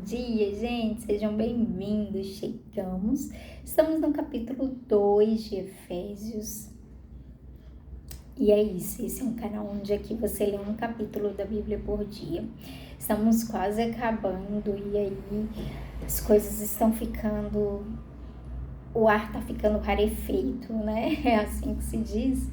dia, gente, sejam bem-vindos. Estamos no capítulo 2 de Efésios. E é isso, esse é um canal onde aqui você lê um capítulo da Bíblia por dia. Estamos quase acabando e aí as coisas estão ficando... O ar tá ficando rarefeito, né? É assim que se diz.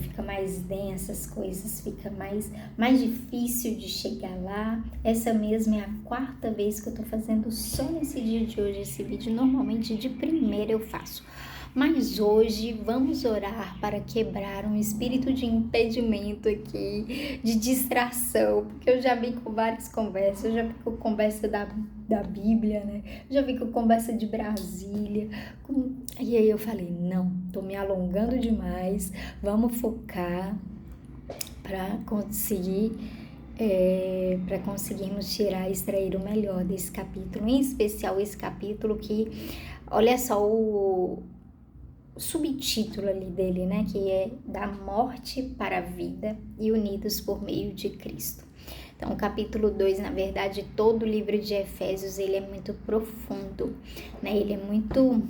Fica mais densa as coisas, fica mais difícil de chegar lá. Essa mesma é a 4ª vez que eu tô fazendo só nesse dia de hoje esse vídeo. Normalmente de primeira eu faço, mas hoje vamos orar para quebrar um espírito de impedimento aqui, de distração, porque eu já vi com várias conversas, eu já vi com conversa da Bíblia, né? Eu já vi com conversa de Brasília, e aí eu falei, não, tô me alongando demais, vamos focar para conseguirmos extrair o melhor desse capítulo, em especial esse capítulo que, olha só o subtítulo ali dele, né, que é da morte para a vida e unidos por meio de Cristo. Então, o capítulo 2, na verdade, todo o livro de Efésios, ele é muito profundo, né, ele é muito,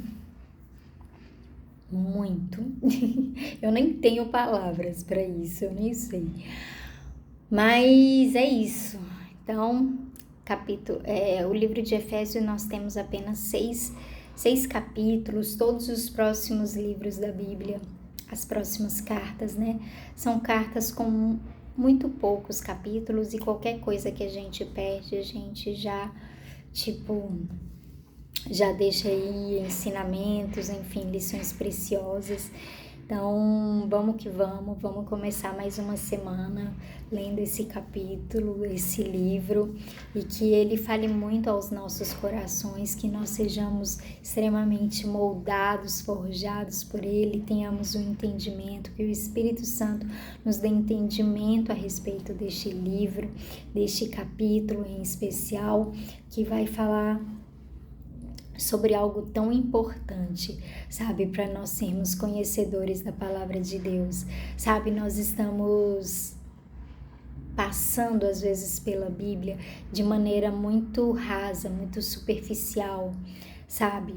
eu nem tenho palavras para isso, eu nem sei, mas é isso. Então, o livro de Efésios, nós temos apenas seis capítulos. Todos os próximos livros da Bíblia, as próximas cartas, né, são cartas com muito poucos capítulos, e qualquer coisa que a gente perde, a gente já deixa aí ensinamentos, enfim, lições preciosas. Então, vamos que vamos começar mais uma semana lendo esse capítulo, esse livro, e que ele fale muito aos nossos corações, que nós sejamos extremamente moldados, forjados por ele, tenhamos um entendimento, que o Espírito Santo nos dê entendimento a respeito deste livro, deste capítulo em especial, que vai falar sobre algo tão importante, sabe, para nós sermos conhecedores da palavra de Deus, sabe, nós estamos passando às vezes pela Bíblia de maneira muito rasa, muito superficial, sabe,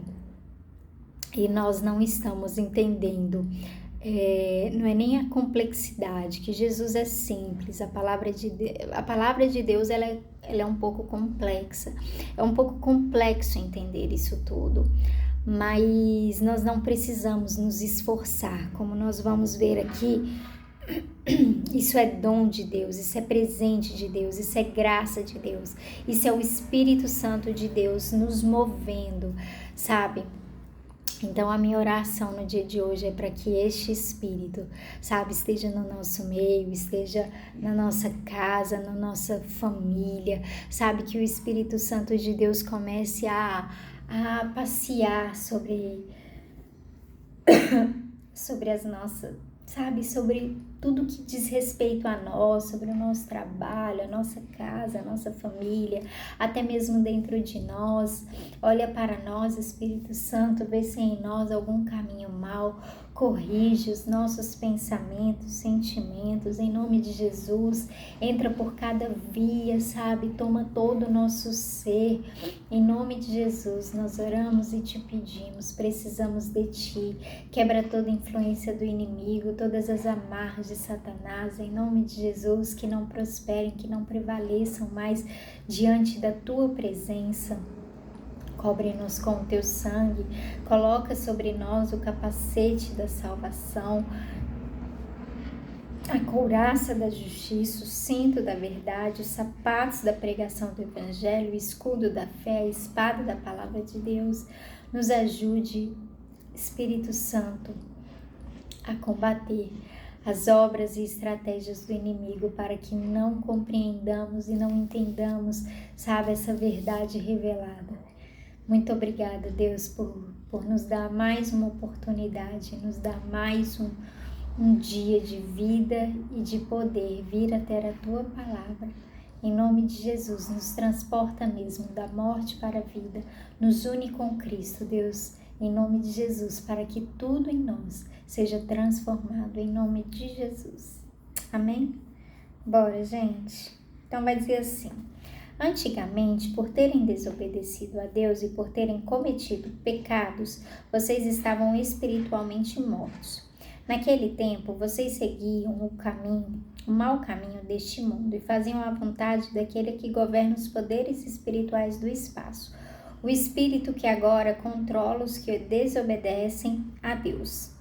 e nós não estamos entendendo, não é nem a complexidade, que Jesus é simples, a palavra de Deus ela é um pouco complexa, é um pouco complexo entender isso tudo, mas nós não precisamos nos esforçar, como nós vamos ver aqui. Isso é dom de Deus, isso é presente de Deus, isso é graça de Deus, isso é o Espírito Santo de Deus nos movendo, sabe? Então, a minha oração no dia de hoje é para que este Espírito, sabe, esteja no nosso meio, esteja na nossa casa, na nossa família, sabe, que o Espírito Santo de Deus comece a passear sobre as nossas, sabe, sobre tudo que diz respeito a nós, sobre o nosso trabalho, a nossa casa, a nossa família, até mesmo dentro de nós. Olha para nós, Espírito Santo, vê se em nós algum caminho mau, corrige os nossos pensamentos, sentimentos, em nome de Jesus, entra por cada via, sabe, toma todo o nosso ser, em nome de Jesus, nós oramos e te pedimos, precisamos de ti, quebra toda influência do inimigo, todas as amarras de Satanás, em nome de Jesus, que não prosperem, que não prevaleçam mais diante da tua presença. Cobre-nos com o teu sangue, coloca sobre nós o capacete da salvação, a couraça da justiça, o cinto da verdade, os sapatos da pregação do evangelho, o escudo da fé, a espada da palavra de Deus. Nos ajude, Espírito Santo, a combater as obras e estratégias do inimigo, para que não compreendamos e não entendamos, sabe, essa verdade revelada. Muito obrigada, Deus, por nos dar mais uma oportunidade, nos dar mais um dia de vida e de poder vir até a Tua palavra. Em nome de Jesus, nos transporta mesmo da morte para a vida, nos une com Cristo, Deus, em nome de Jesus, para que tudo em nós seja transformado, em nome de Jesus. Amém? Bora, gente? Então vai dizer assim: Antigamente, por terem desobedecido a Deus e por terem cometido pecados, vocês estavam espiritualmente mortos. Naquele tempo, vocês seguiam o mau caminho deste mundo e faziam a vontade daquele que governa os poderes espirituais do espaço, o espírito que agora controla os que desobedecem a Deus.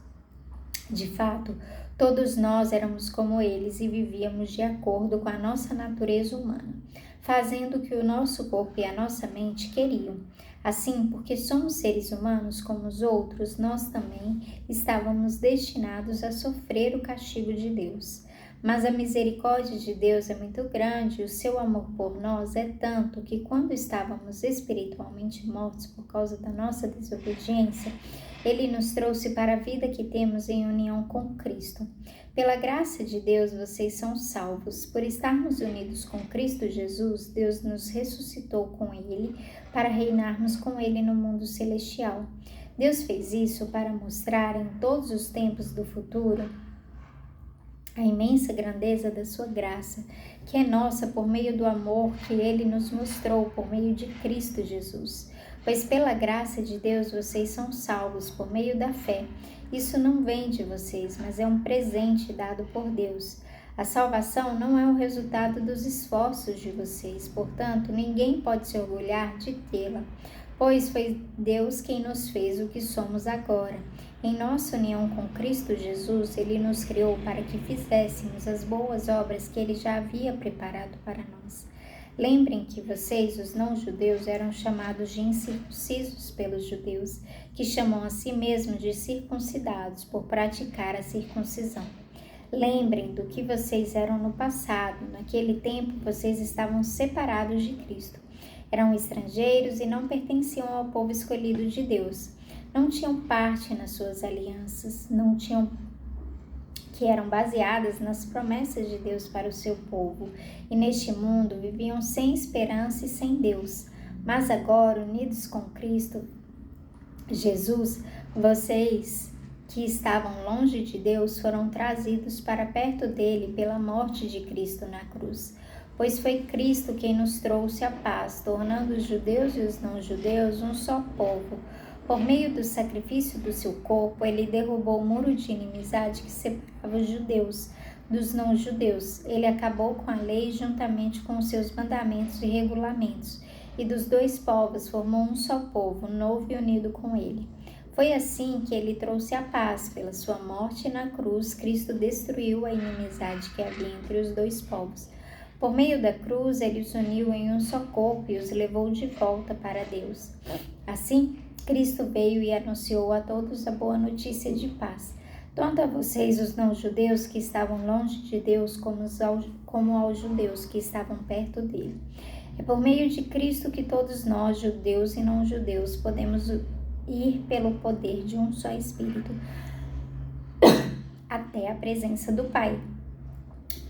De fato, todos nós éramos como eles e vivíamos de acordo com a nossa natureza humana, fazendo o que o nosso corpo e a nossa mente queriam. Assim, porque somos seres humanos como os outros, nós também estávamos destinados a sofrer o castigo de Deus. Mas a misericórdia de Deus é muito grande e o seu amor por nós é tanto que quando estávamos espiritualmente mortos por causa da nossa desobediência, Ele nos trouxe para a vida que temos em união com Cristo. Pela graça de Deus, vocês são salvos. Por estarmos unidos com Cristo Jesus, Deus nos ressuscitou com Ele para reinarmos com Ele no mundo celestial. Deus fez isso para mostrar em todos os tempos do futuro a imensa grandeza da sua graça, que é nossa por meio do amor que Ele nos mostrou por meio de Cristo Jesus. Pois pela graça de Deus vocês são salvos por meio da fé. Isso não vem de vocês, mas é um presente dado por Deus. A salvação não é o resultado dos esforços de vocês, portanto, ninguém pode se orgulhar de tê-la, pois foi Deus quem nos fez o que somos agora. Em nossa união com Cristo Jesus, Ele nos criou para que fizéssemos as boas obras que Ele já havia preparado para nós. Lembrem que vocês, os não-judeus, eram chamados de incircuncisos pelos judeus, que chamam a si mesmos de circuncidados por praticar a circuncisão. Lembrem do que vocês eram no passado. Naquele tempo, vocês estavam separados de Cristo. Eram estrangeiros e não pertenciam ao povo escolhido de Deus. Não tinham parte nas suas alianças, que eram baseadas nas promessas de Deus para o seu povo, e neste mundo viviam sem esperança e sem Deus. Mas agora, unidos com Cristo Jesus, vocês que estavam longe de Deus foram trazidos para perto dele pela morte de Cristo na cruz. Pois foi Cristo quem nos trouxe a paz, tornando os judeus e os não-judeus um só povo. Por meio do sacrifício do seu corpo, ele derrubou o muro de inimizade que separava os judeus dos não-judeus. Ele acabou com a lei juntamente com os seus mandamentos e regulamentos, e dos dois povos formou um só povo, novo e unido com ele. Foi assim que ele trouxe a paz. Pela sua morte na cruz, Cristo destruiu a inimizade que havia entre os dois povos. Por meio da cruz, ele os uniu em um só corpo e os levou de volta para Deus. Assim, Cristo veio e anunciou a todos a boa notícia de paz, tanto a vocês, os não-judeus que estavam longe de Deus, como aos judeus que estavam perto dele. É por meio de Cristo que todos nós, judeus e não-judeus, podemos ir pelo poder de um só Espírito até a presença do Pai.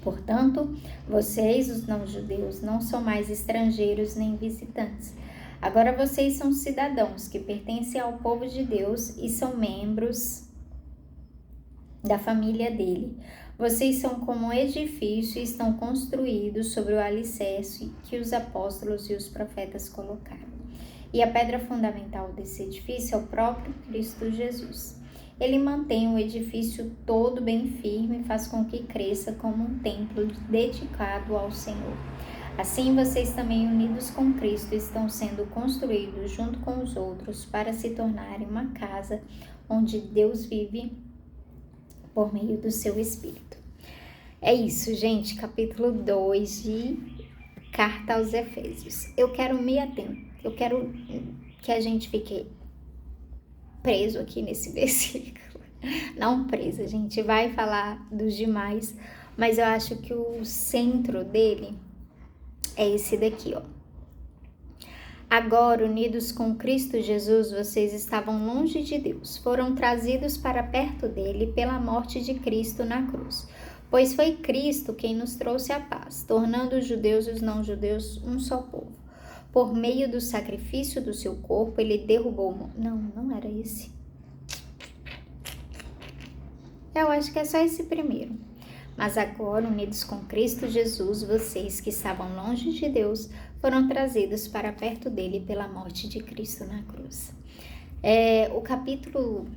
Portanto, vocês, os não-judeus, não são mais estrangeiros nem visitantes. Agora vocês são cidadãos que pertencem ao povo de Deus e são membros da família dele. Vocês são como um edifício e estão construídos sobre o alicerce que os apóstolos e os profetas colocaram. E a pedra fundamental desse edifício é o próprio Cristo Jesus. Ele mantém o edifício todo bem firme e faz com que cresça como um templo dedicado ao Senhor. Assim, vocês também, unidos com Cristo, estão sendo construídos junto com os outros para se tornarem uma casa onde Deus vive por meio do seu Espírito. É isso, gente, capítulo 2 de Carta aos Efésios. Eu quero que a gente fique preso aqui nesse versículo. Não preso, a gente vai falar dos demais, mas eu acho que o centro dele é esse daqui, ó. Agora, unidos com Cristo Jesus, vocês estavam longe de Deus. Foram trazidos para perto dele pela morte de Cristo na cruz. Pois foi Cristo quem nos trouxe a paz, tornando os judeus e os não-judeus um só povo. Por meio do sacrifício do seu corpo, ele derrubou... Não era esse. Eu acho que é só esse primeiro. Mas agora, unidos com Cristo Jesus, vocês que estavam longe de Deus, foram trazidos para perto dele pela morte de Cristo na cruz. O capítulo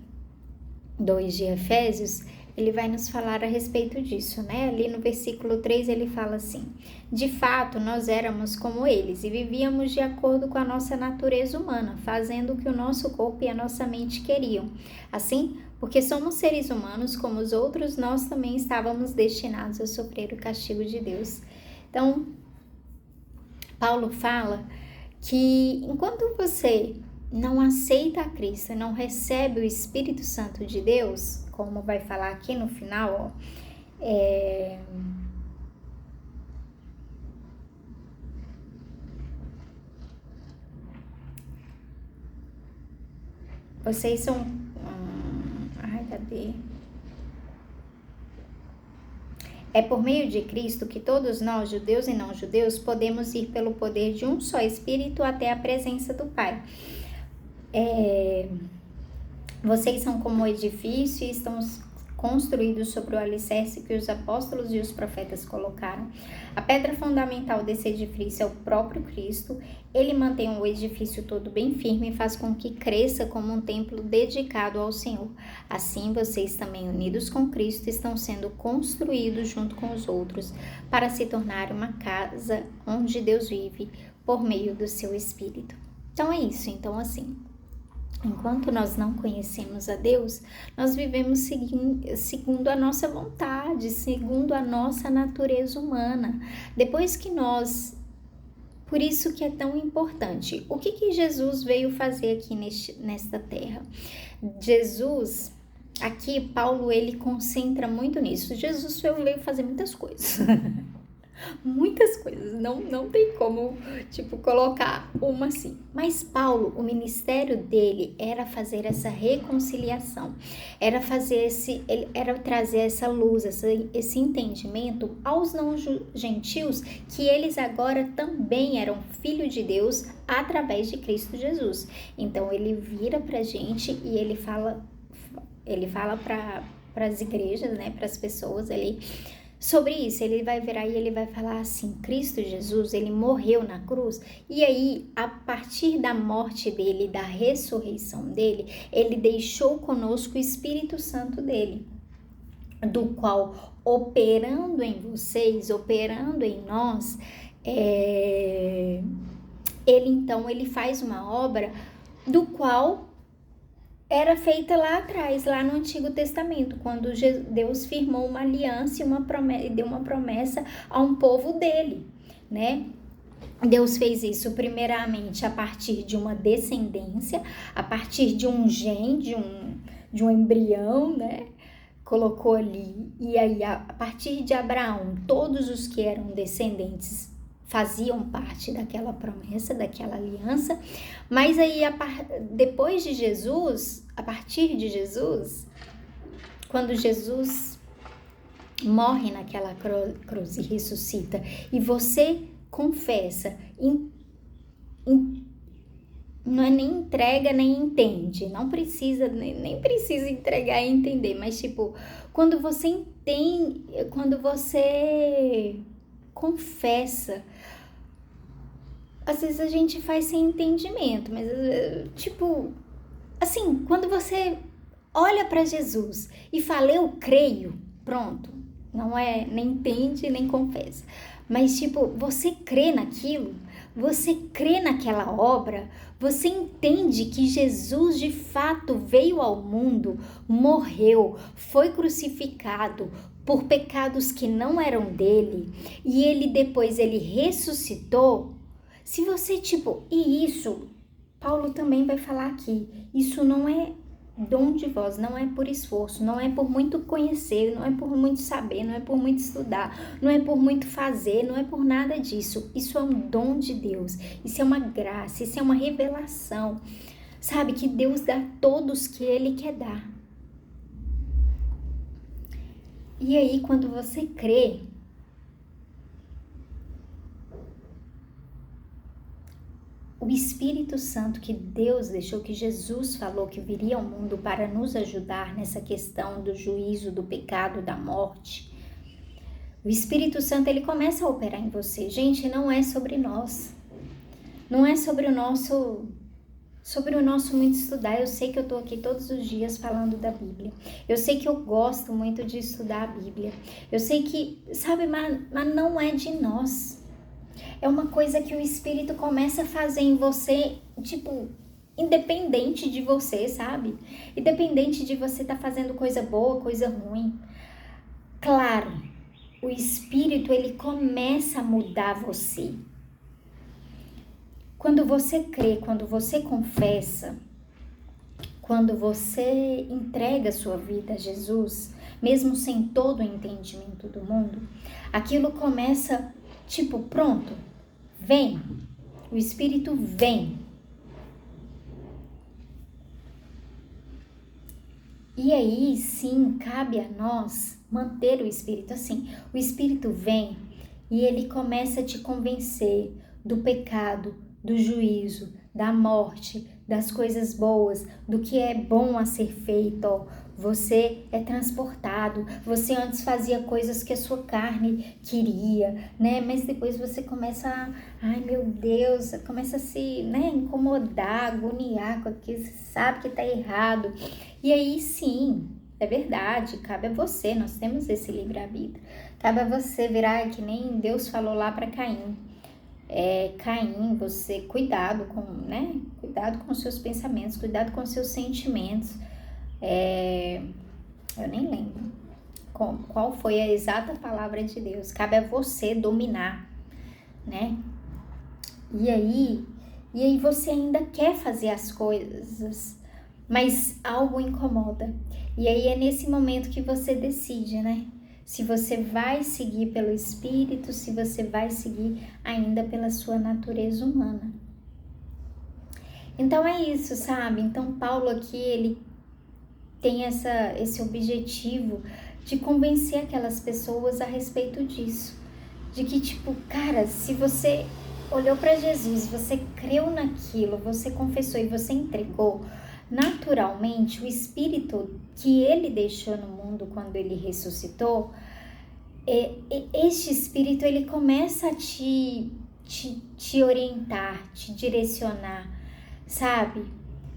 2 de Efésios, ele vai nos falar a respeito disso, né? Ali no versículo 3 ele fala assim: de fato, nós éramos como eles e vivíamos de acordo com a nossa natureza humana, fazendo o que o nosso corpo e a nossa mente queriam. Assim, porque somos seres humanos como os outros, nós também estávamos destinados a sofrer o castigo de Deus. Então, Paulo fala que enquanto você não aceita a Cristo, não recebe o Espírito Santo de Deus, como vai falar aqui no final, vocês são... cadê? É por meio de Cristo que todos nós, judeus e não judeus, podemos ir pelo poder de um só Espírito até a presença do Pai. Vocês são como edifício e estão construídos sobre o alicerce que os apóstolos e os profetas colocaram. A pedra fundamental desse edifício é o próprio Cristo. Ele mantém o edifício todo bem firme e faz com que cresça como um templo dedicado ao Senhor. Assim, vocês também, unidos com Cristo, estão sendo construídos junto com os outros para se tornar uma casa onde Deus vive por meio do seu Espírito. Então é isso. Então assim, enquanto nós não conhecemos a Deus, nós vivemos segundo a nossa vontade, segundo a nossa natureza humana. Depois que nós... Por isso que é tão importante. O que Jesus veio fazer aqui nesta terra? Jesus, aqui Paulo, ele concentra muito nisso. Jesus veio fazer muitas coisas. Muitas coisas, não tem como, colocar uma assim. Mas Paulo, o ministério dele era fazer essa reconciliação, era trazer essa luz, esse entendimento aos não-gentios, que eles agora também eram filhos de Deus através de Cristo Jesus. Então ele vira pra gente e ele fala para as igrejas, né, para as pessoas ali, sobre isso. Ele vai virar e ele vai falar assim: Cristo Jesus, ele morreu na cruz, e aí, a partir da morte dele, da ressurreição dele, ele deixou conosco o Espírito Santo dele, do qual, operando em vocês, operando em nós, ele faz uma obra do qual era feita lá atrás, lá no Antigo Testamento, quando Deus firmou uma aliança e deu uma promessa a um povo dele, né? Deus fez isso primeiramente a partir de uma descendência, a partir de um gene, de um embrião, né? Colocou ali, e aí a partir de Abraão, todos os que eram descendentes faziam parte daquela promessa, daquela aliança. Mas aí, depois de Jesus, a partir de Jesus, quando Jesus morre naquela cruz e ressuscita, e você confessa, não é nem entrega nem entende, não precisa, nem precisa entregar e entender, mas quando você entende, quando você confessa, às vezes a gente faz sem entendimento, mas assim, quando você olha para Jesus e fala, eu creio, pronto, não é, nem entende, nem confessa, mas você crê naquilo, você crê naquela obra, você entende que Jesus de fato veio ao mundo, morreu, foi crucificado por pecados que não eram dele, e depois ele ressuscitou. Se você e isso, Paulo também vai falar aqui, isso não é dom de vós, não é por esforço, não é por muito conhecer, não é por muito saber, não é por muito estudar, não é por muito fazer, não é por nada disso. Isso é um dom de Deus, isso é uma graça, isso é uma revelação, sabe, que Deus dá a todos que Ele quer dar. E aí, quando você crê, o Espírito Santo que Deus deixou, que Jesus falou que viria ao mundo para nos ajudar nessa questão do juízo, do pecado, da morte, o Espírito Santo, ele começa a operar em você. Gente, não é sobre nós. Não é sobre o nosso muito estudar. Eu sei que eu tô aqui todos os dias falando da Bíblia. Eu sei que eu gosto muito de estudar a Bíblia. Eu sei que, sabe, mas não é de nós. É uma coisa que o Espírito começa a fazer em você, tipo, independente de você, sabe? Independente de você estar fazendo coisa boa, coisa ruim. Claro, o Espírito, ele começa a mudar você. Quando você crê, quando você confessa, quando você entrega a sua vida a Jesus, mesmo sem todo o entendimento do mundo, aquilo começa, tipo, pronto, vem, o Espírito vem. E aí, sim, cabe a nós manter o Espírito assim. O Espírito vem e ele começa a te convencer do pecado, do juízo, da morte, das coisas boas, do que é bom a ser feito. Ó. Você é transportado, você antes fazia coisas que a sua carne queria, né? Mas depois você começa a, ai meu Deus, começa a se, né, incomodar, agoniar com aquilo, você sabe que tá errado. E aí sim, é verdade, cabe a você, nós temos esse livre-arbítrio. Cabe a você virar que nem Deus falou lá para Caim. Caim, você, cuidado com, né? Cuidado com os seus pensamentos, cuidado com os seus sentimentos. Eu nem lembro qual foi a exata palavra de Deus. Cabe a você dominar, né? E aí você ainda quer fazer as coisas, mas algo incomoda. E aí é nesse momento que você decide, né? Se você vai seguir pelo Espírito, se você vai seguir ainda pela sua natureza humana. Então é isso, sabe? Então Paulo aqui, ele tem esse objetivo de convencer aquelas pessoas a respeito disso. De que, tipo, cara, se você olhou para Jesus, você creu naquilo, você confessou e você entregou, naturalmente o Espírito que ele deixou no mundo quando ele ressuscitou, este Espírito ele começa a te orientar, te direcionar, sabe?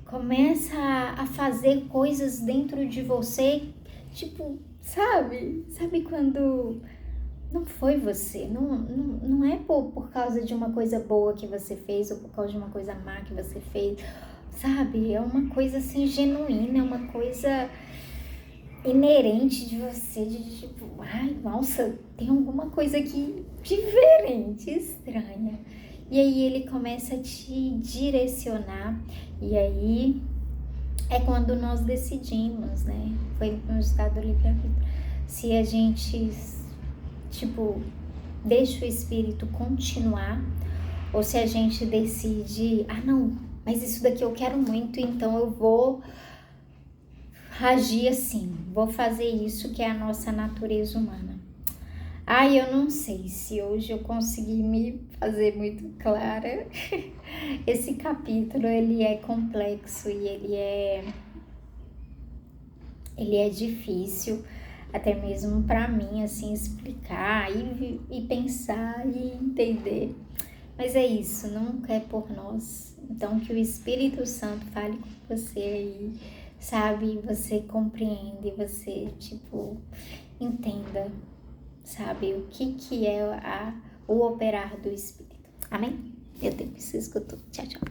Começa a fazer coisas dentro de você, tipo, sabe? Sabe quando não foi você, não é por causa de uma coisa boa que você fez ou por causa de uma coisa má que você fez, sabe? É uma coisa assim genuína, é uma coisa inerente de você, de tipo, ai, nossa, tem alguma coisa aqui diferente, estranha. E aí ele começa a te direcionar, e aí é quando nós decidimos, né? Foi no estado do livre-arbítrio. Se a gente, tipo, deixa o Espírito continuar, ou se a gente decide, não, mas isso daqui eu quero muito, então eu vou agir assim, vou fazer isso que é a nossa natureza humana. Eu não sei se hoje eu consegui me fazer muito clara. Esse capítulo, ele é complexo e ele é difícil, até mesmo para mim, assim, explicar e pensar e entender. Mas é isso, nunca é por nós. Então, que o Espírito Santo fale com você aí, sabe? Você compreende, você, tipo, entenda, sabe? O que é o operar do Espírito. Amém? Eu tenho que se escutar. Tchau, tchau.